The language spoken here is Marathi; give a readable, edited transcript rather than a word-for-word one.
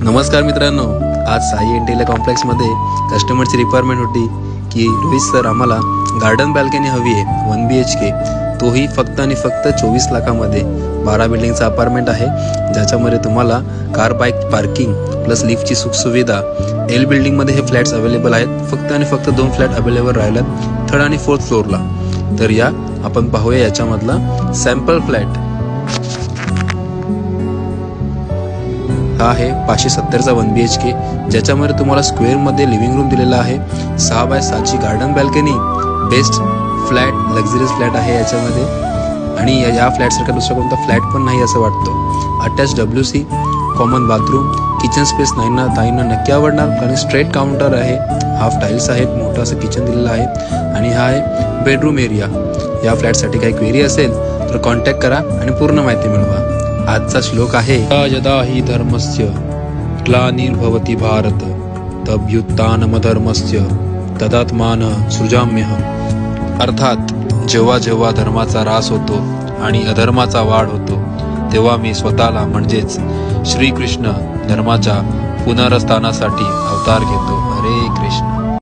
नमस्कार मित्रांनो, आज साई इंटेलिया कॉम्प्लेक्समध्ये कस्टमरची रिक्वायरमेंट होती की रोहित सर आम्हाला गार्डन बॅल्कनी हवी आहे 1 BHK, तोही फक्त आणि फक्त 24 लाखामध्ये 12 बिल्डिंगचा अपार्टमेंट आहे, ज्याच्यामध्ये तुम्हाला कार बाईक पार्किंग प्लस लिफ्टची सुखसुविधा. एल बिल्डिंगमध्ये हे फ्लॅट्स अवेलेबल आहेत. फक्त आणि फक्त 2 फ्लॅट अवेलेबल राहिल्यात 3rd आणि 4th फ्लोअरला. तर या आपण पाहूया याच्यामधला सॅम्पल फ्लॅट. हा आहे 570चा 1 BHK, ज्याच्यामध्ये तुम्हाला स्क्वेअरमध्ये लिव्हिंग रूम दिलेला आहे. 6x7ची garden balcony, best flat, luxurious flat आहे याच्यामध्ये. आणि या फ्लॅटसारखा दुसरा कोणता फ्लॅट पण नाही असं वाटतं. Attach WC, common bathroom, kitchen space ताईंना नक्की आवडणार, कारण स्ट्रेट काउंटर आहे, हाफ टाईल्स आहेत, मोठं असं किचन दिलेलं आहे. आणि हा आहे बेडरूम एरिया. या फ्लॅटसाठी काही क्वेरी असेल तर कॉन्टॅक्ट करा आणि पूर्ण माहिती मिळवा. आजचा श्लोक आहे, यदा हि धर्मस्य ग्लानिर्भवति भारत तभ्युत्थानमधर्मस्य तदात्मानं सृजाम्यहम्. अर्थात जेव्हा जेव्हा धर्माचा ऱ्हास होतो आणि अधर्माचा वाढ होतो, तेव्हा मी स्वतःला म्हणजेच श्रीकृष्ण धर्माच्या पुनर्स्थानासाठी अवतार घेतो. हरे कृष्ण.